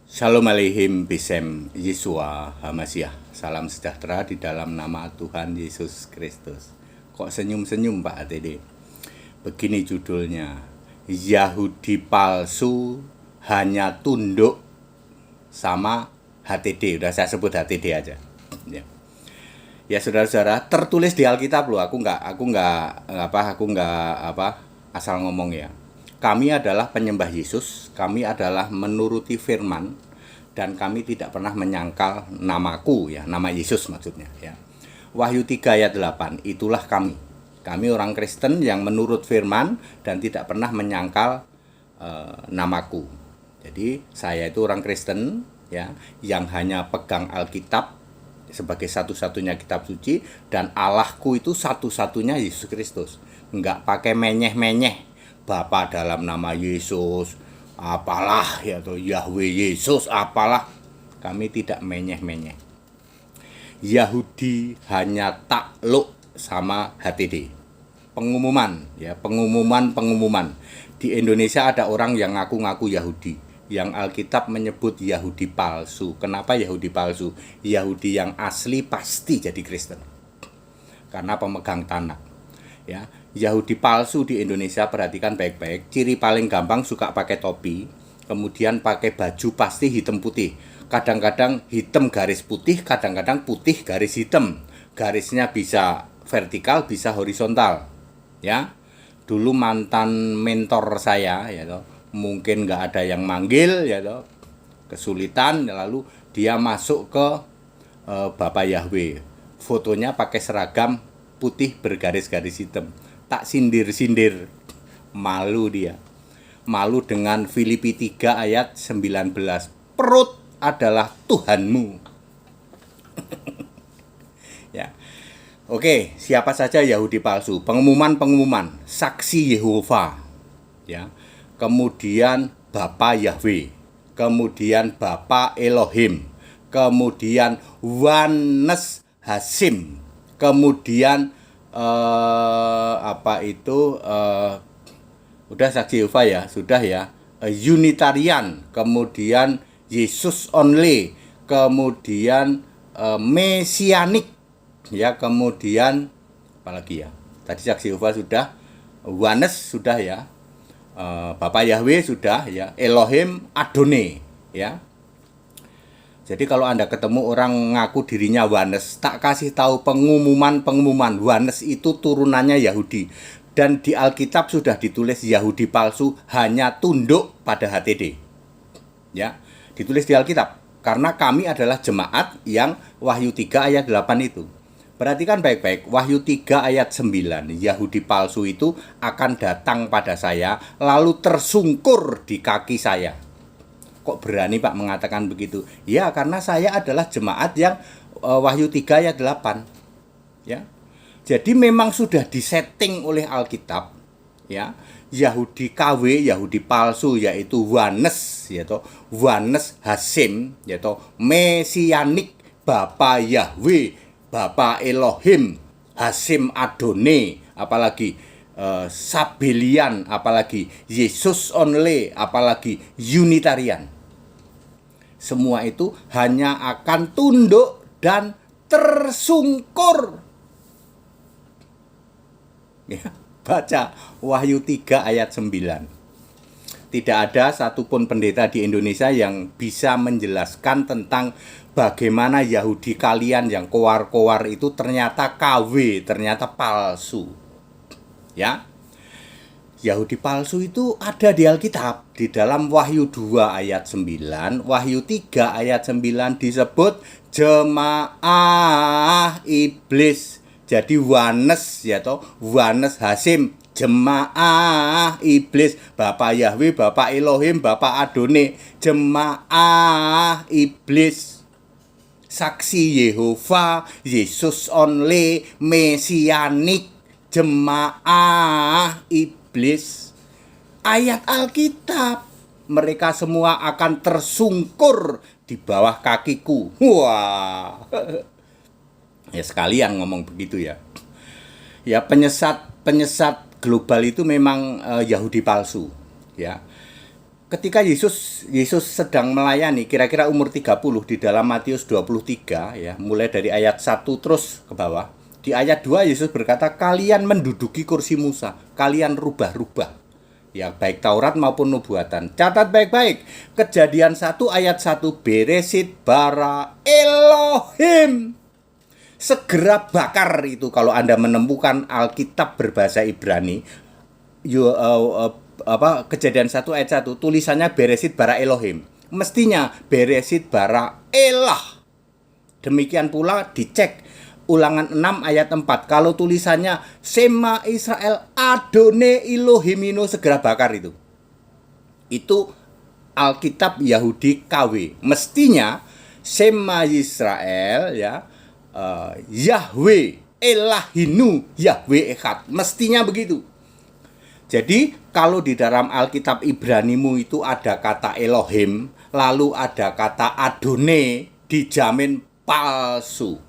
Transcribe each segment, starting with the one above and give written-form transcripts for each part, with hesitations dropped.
Shalom Aleihim Bisem Yesua Hamasiah. Salam sejahtera di dalam nama Tuhan Yesus Kristus. Kok senyum-senyum Pak ATD? Begini judulnya, Yahudi palsu hanya tunduk sama HTD. Udah saya sebut HTD aja. Ya saudara-saudara, tertulis di Alkitab loh. Aku nggak asal ngomong ya. Kami adalah penyembah Yesus, kami adalah menuruti firman, dan kami tidak pernah menyangkal namaku, ya, nama Yesus maksudnya. Ya. Wahyu 3 ayat 8, itulah kami. Kami orang Kristen yang menurut firman dan tidak pernah menyangkal namaku. Jadi saya itu orang Kristen ya, yang hanya pegang Alkitab sebagai satu-satunya kitab suci, dan Allahku itu satu-satunya Yesus Kristus. Nggak pakai menyeh-menyeh. Bapa dalam nama Yesus, apalah ya tuh Yahweh Yesus, apalah. Kami tidak menyeh-menyeh. Yahudi hanya takluk sama HTD. Pengumuman. Di Indonesia ada orang yang ngaku-ngaku Yahudi, yang Alkitab menyebut Yahudi palsu. Kenapa Yahudi palsu? Yahudi yang asli pasti jadi Kristen, karena pemegang tanah. Ya, Yahudi palsu di Indonesia, perhatikan baik-baik. Ciri paling gampang, suka pakai topi, kemudian pakai baju pasti hitam putih. Kadang-kadang hitam garis putih, kadang-kadang putih garis hitam. Garisnya bisa vertikal, bisa horizontal. Ya, dulu mantan mentor saya, ya toh, mungkin nggak ada yang manggil, ya toh, kesulitan, lalu dia masuk ke Bapak Yahweh. Fotonya pakai seragam putih bergaris-garis hitam. Tak sindir-sindir, malu dia. Malu dengan Filipi 3 ayat 19. Perut adalah Tuhanmu. Ya. Oke, siapa saja Yahudi palsu? Pengumuman, saksi Yehova. Ya. Kemudian Bapa Yahweh, kemudian Bapa Elohim, kemudian Wanes Hasim, kemudian udah saksi Yehova ya, sudah ya, Unitarian, kemudian Yesus only, kemudian Mesianik, ya, kemudian apalagi ya, tadi saksi Yehova sudah, Wanes sudah ya, Bapak Yahweh sudah ya, Elohim Adonai ya. Jadi kalau Anda ketemu orang ngaku dirinya Wanes, tak kasih tahu pengumuman. Wanes itu turunannya Yahudi. Dan di Alkitab sudah ditulis Yahudi palsu hanya tunduk pada HTD. Ya, ditulis di Alkitab. Karena kami adalah jemaat yang Wahyu 3 ayat 8 itu. Perhatikan baik-baik, Wahyu 3 ayat 9, Yahudi palsu itu akan datang pada saya, lalu tersungkur di kaki saya. Kok berani Pak mengatakan begitu? Ya, karena saya adalah jemaat yang Wahyu 3 ayat 8. Ya. Jadi memang sudah disetting oleh Alkitab, ya. Yahudi KW, Yahudi palsu, yaitu Wanes, yaitu Wanes Hasim, yaitu Mesianik, Bapa Yahweh, Bapa Elohim, Hasim Adonai, apalagi Sabelian, apalagi Yesus only, apalagi Unitarian. Semua itu hanya akan tunduk dan tersungkur. Ya, baca Wahyu 3 ayat 9. Tidak ada satupun pendeta di Indonesia yang bisa menjelaskan tentang bagaimana Yahudi kalian yang kowar-kowar itu ternyata KW, ternyata palsu. Ya. Yahudi palsu itu ada di Alkitab, di dalam Wahyu 2 ayat 9, Wahyu 3 ayat 9 disebut jemaah iblis. Jadi Wanes, ya toh, Wanes Hasim, jemaah iblis, Bapak Yahweh, Bapak Elohim, Bapak Adonai, jemaah iblis. Saksi Yehova, Yesus only, Mesianik, jemaah iblis. Ayat Alkitab, mereka semua akan tersungkur di bawah kakiku. Wah. Ya sekalian ngomong begitu ya. Ya, penyesat global itu memang Yahudi palsu, ya. ketika Yesus sedang melayani kira-kira umur 30 di dalam Matius 23 ya, mulai dari ayat 1 terus ke bawah. Di ayat 2 Yesus berkata, "Kalian menduduki kursi Musa, kalian rubah-rubah." Ya, baik Taurat maupun nubuatan. Catat baik-baik. Kejadian 1 ayat 1, Beresit bara Elohim. Segera bakar itu kalau Anda menemukan Alkitab berbahasa Ibrani. Kejadian 1 ayat 1 tulisannya Beresit bara Elohim. Mestinya Beresit bara Elah. Demikian pula dicek Ulangan 6 ayat 4. Kalau tulisannya Sema Israel Adone Elohimino, segera bakar itu. Itu Alkitab Yahudi KW. Mestinya Sema Israel ya, Yahweh Elahinu Yahweh Echad. Mestinya begitu. Jadi kalau di dalam Alkitab Ibranimu itu ada kata Elohim, lalu ada kata Adone, dijamin palsu.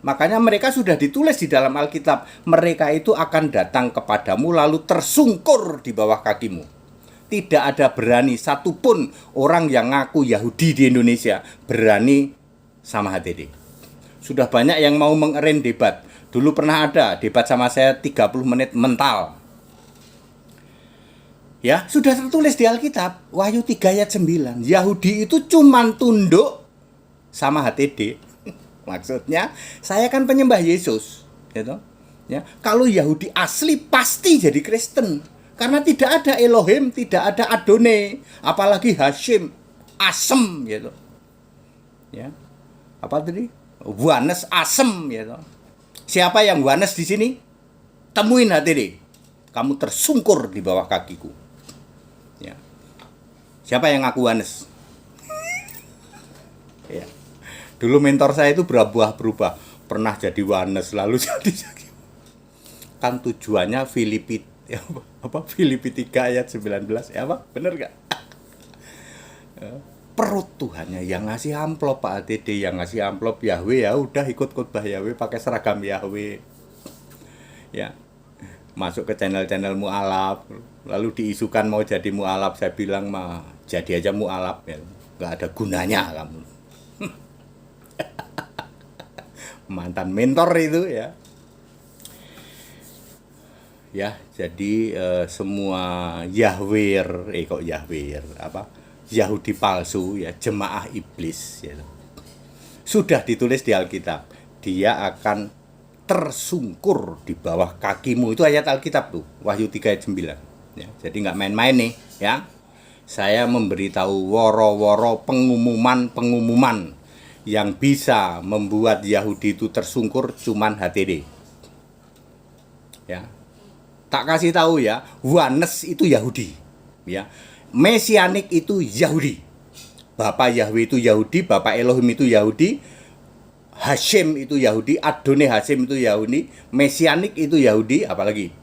Makanya mereka sudah ditulis di dalam Alkitab, mereka itu akan datang kepadamu lalu tersungkur di bawah kakimu. Tidak ada berani satupun orang yang ngaku Yahudi di Indonesia berani sama HTD. Sudah banyak yang mau mengerin debat. Dulu pernah ada debat sama saya 30 menit mental. Ya, sudah tertulis di Alkitab, Wahyu 3 ayat 9. Yahudi itu cuman tunduk sama HTD. Maksudnya, saya kan penyembah Yesus, gitu. Ya, kalau Yahudi asli pasti jadi Kristen, karena tidak ada Elohim, tidak ada Adone, apalagi Hashim, Asem, gitu. Ya, apa tadi? Wanes Asem, gitu. Siapa yang Wanes di sini? Temuin HTD. Kamu tersungkur di bawah kakiku. Ya. Siapa yang ngaku Wanes? Ya. Dulu mentor saya itu berubah, pernah jadi Wanes, lalu jadi kan tujuannya Filipi 3 ayat 19 ya, apa? Bener gak? Perut Tuhannya yang ngasih amplop Pak ATD, yang ngasih amplop Yahweh, ya udah ikut khotbah Yahweh pakai seragam Yahweh. Ya. Masuk ke channel-channel mualaf, lalu diisukan mau jadi mualaf, saya bilang mah jadi aja mualaf ya. Enggak ada gunanya kamu. Mantan mentor itu ya. Ya, jadi semua Yahweh, Yahudi palsu ya, jemaah iblis ya. Sudah ditulis di Alkitab, dia akan tersungkur di bawah kakimu. Itu ayat Alkitab tuh, Wahyu 3 ayat 9 ya. Jadi nggak main-main nih ya. Saya memberitahu woro-woro pengumuman yang bisa membuat Yahudi itu tersungkur cuman HTD. Ya. Tak kasih tahu ya, Wanes itu Yahudi. Ya. Mesianik itu Yahudi. Bapak Yahweh itu Yahudi, Bapak Elohim itu Yahudi, Hashim itu Yahudi, Adone Hashim itu Yahudi, Mesianik itu Yahudi, apalagi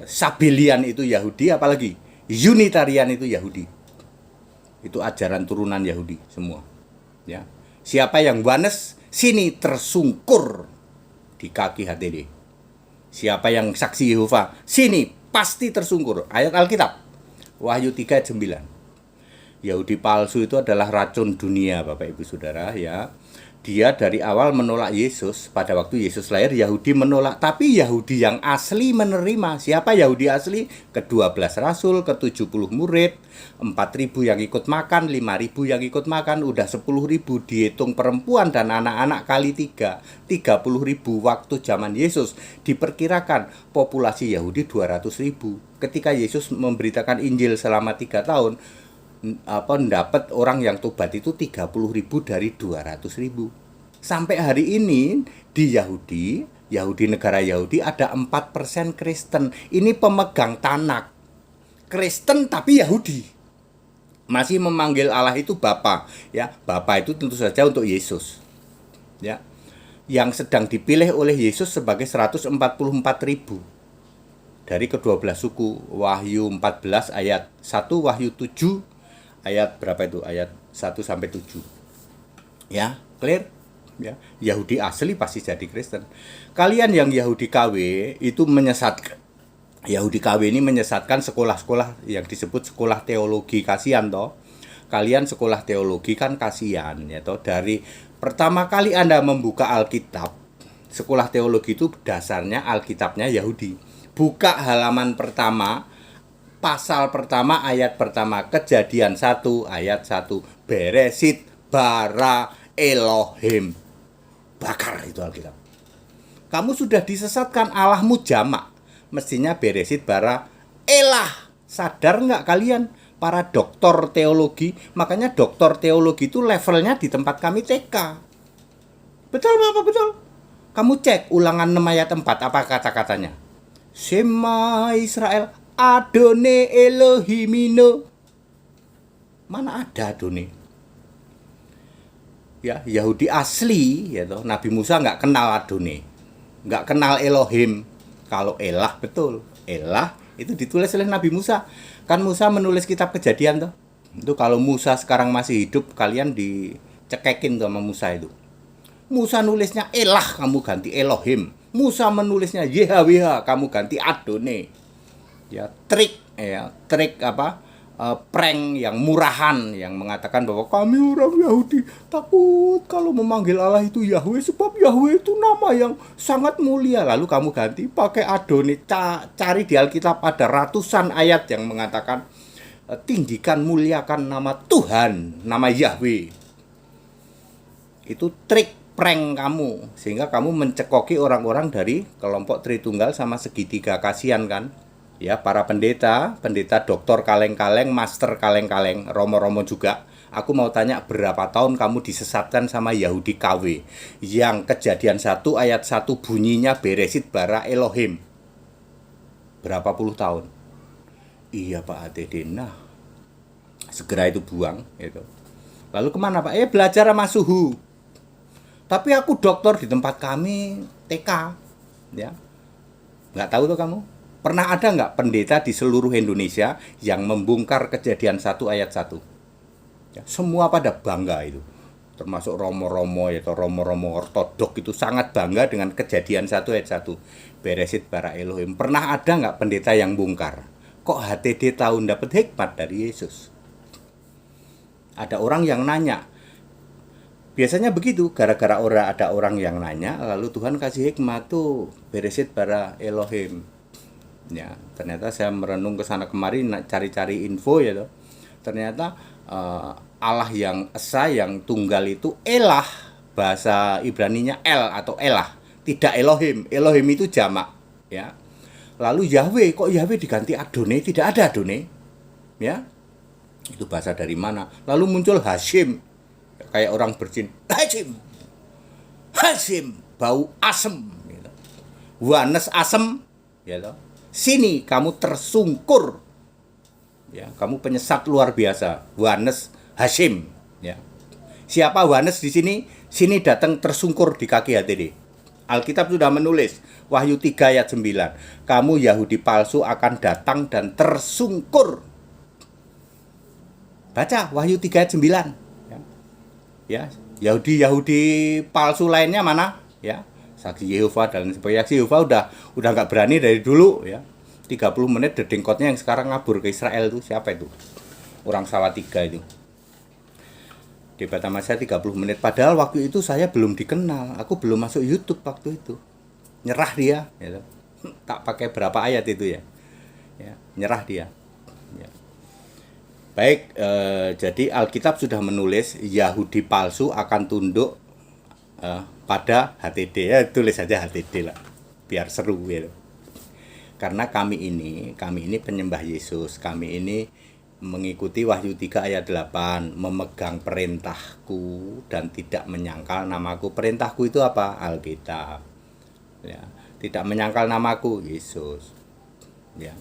Sabelian itu Yahudi, apalagi Unitarian itu Yahudi. Itu ajaran turunan Yahudi semua. Ya. Siapa yang Wanes, sini tersungkur di kaki HTD. Siapa yang saksi Yehova, sini pasti tersungkur. Ayat Alkitab, Wahyu 3 ayat 9. Yahudi palsu itu adalah racun dunia, Bapak Ibu Saudara ya. Dia dari awal menolak Yesus. Pada waktu Yesus lahir, Yahudi menolak. Tapi Yahudi yang asli menerima. Siapa Yahudi asli? Ke-12 rasul, ke-70 murid, 4.000 yang ikut makan, 5.000 yang ikut makan, udah 10.000 dihitung perempuan dan anak-anak kali 3. 30.000 waktu zaman Yesus. Diperkirakan populasi Yahudi 200.000. Ketika Yesus memberitakan Injil selama 3 tahun, dapat orang yang tobat itu 30.000 dari 200.000. Sampai hari ini di Yahudi negara Yahudi ada 4% Kristen. Ini pemegang Tanakh. Kristen tapi Yahudi. Masih memanggil Allah itu Bapa, ya. Bapa itu tentu saja untuk Yesus. Ya. Yang sedang dipilih oleh Yesus sebagai 144.000 dari ke-12 suku. Wahyu 14 ayat 1, Wahyu 7 ayat berapa itu? Ayat 1 sampai 7. Ya, clear? Ya, Yahudi asli pasti jadi Kristen. Kalian yang Yahudi KW itu menyesatkan Yahudi KW ini menyesatkan sekolah-sekolah yang disebut sekolah teologi. Kasihan toh. Kalian sekolah teologi kan kasihan ya toh. Dari pertama kali Anda membuka Alkitab, sekolah teologi itu dasarnya Alkitabnya Yahudi. Buka halaman pertama, pasal pertama, ayat pertama, Kejadian 1 ayat 1. Beresit bara Elohim. Bakar itu Alkitab. Kamu sudah disesatkan, Allahmu jamak. Mestinya beresit bara elah. Sadar nggak kalian para doktor teologi? Makanya doktor teologi itu levelnya di tempat kami TK. Betul Bapak, betul. Kamu cek Ulangan 6 ayat 4, apa kata-katanya? Shema Israel Adone Elohimino. Mana ada Adone? Ya, Yahudi asli ya toh. Nabi Musa nggak kenal Adone, nggak kenal Elohim. Kalau elah, betul, elah itu ditulis oleh Nabi Musa. Kan Musa menulis kitab Kejadian tuh. Itu kalau Musa sekarang masih hidup, kalian dicekekin tuh sama Musa itu. Musa nulisnya elah, kamu ganti Elohim. Musa menulisnya YHWH, kamu ganti Adone. Ya, trik apa? Prank yang murahan yang mengatakan bahwa kami orang Yahudi takut kalau memanggil Allah itu Yahweh, sebab Yahweh itu nama yang sangat mulia. Lalu kamu ganti pakai Adone. Cari di Alkitab ada ratusan ayat yang mengatakan tinggikan, muliakan nama Tuhan, nama Yahweh. Itu trik prank kamu, sehingga kamu mencekoki orang-orang dari kelompok Tritunggal sama segitiga. Kasihan kan? Ya, para pendeta, doktor kaleng-kaleng, master kaleng-kaleng, romo-romo juga. Aku mau tanya, berapa tahun kamu disesatkan sama Yahudi KW yang Kejadian 1 ayat 1 bunyinya beresit bara Elohim? Berapa puluh tahun? Iya Pak ATD. Nah, segera itu buang itu. Lalu kemana Pak? Belajar sama suhu. Tapi aku dokter di tempat kami TK. Ya, nggak tahu tuh kamu? Pernah ada nggak pendeta di seluruh Indonesia yang membongkar Kejadian 1 ayat 1? Ya, semua pada bangga itu. Termasuk romo-romo atau romo-romo ortodok itu sangat bangga dengan Kejadian 1 ayat 1. Beresit bara Elohim. Pernah ada nggak pendeta yang bongkar? Kok HTD tahu dapat hikmat dari Yesus? Ada orang yang nanya. Biasanya begitu, gara-gara ada orang yang nanya, lalu Tuhan kasih hikmat tuh, beresit bara Elohim. Ya, ternyata saya merenung ke sana kemari cari-cari info ya toh. Ternyata Allah yang esa, yang tunggal itu elah, bahasa Ibraninya El atau elah, tidak Elohim. Elohim itu jamak, ya. Lalu Yahweh, kok Yahweh diganti Adone? Tidak ada Adone. Ya. Itu bahasa dari mana? Lalu muncul Hashim. Kayak orang berjin. Hashim, bau asem gitu. Wanes asem, ya toh. Sini kamu tersungkur, ya, kamu penyesat luar biasa. Wanes Hashim, ya. Siapa Wanes di sini? Sini datang tersungkur di kaki HTD. Alkitab sudah menulis, Wahyu 3 ayat 9. Kamu Yahudi palsu akan datang dan tersungkur. Baca Wahyu 3 ayat 9. Ya, Yahudi palsu lainnya mana? Ya. Saksi Yehova dan sebagainya. Saksi Yehova udah nggak berani dari dulu ya. 30 menit dedengkotnya yang sekarang ngabur ke Israel tuh siapa itu? Orang Salatiga itu. Debat sama saya 30 menit. Padahal waktu itu saya belum dikenal. Aku belum masuk YouTube waktu itu. Nyerah dia ya. Tak pakai berapa ayat itu ya. Ya, nyerah dia. Ya. Baik, jadi Alkitab sudah menulis Yahudi palsu akan tunduk pada HTD, ya tulis saja HTD lah biar seru ya. Karena kami ini penyembah Yesus, kami ini mengikuti Wahyu 3 ayat 8, memegang perintahku dan tidak menyangkal namaku. Perintahku itu apa? Alkitab. Ya, tidak menyangkal namaku Yesus. Ya.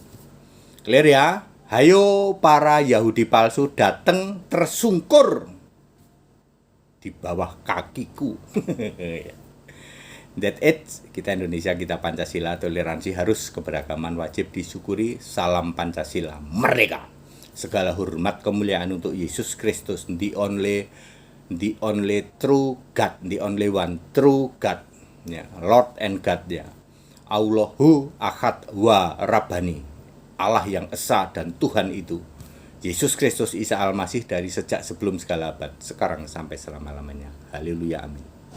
Clear ya? Hayo para Yahudi palsu datang tersungkur di bawah kakiku. That it, kita Indonesia, kita Pancasila, toleransi harus, keberagaman wajib disyukuri, salam Pancasila, merdeka. Segala hormat kemuliaan untuk Yesus Kristus, the only true God, the only one true God, ya, Lord and God ya. Allahu Ahad wa Rabbani, Allah yang esa dan Tuhan itu Yesus Kristus Isa Al-Masih dari sejak sebelum segala abad, sekarang sampai selama-lamanya. Haleluya, amin.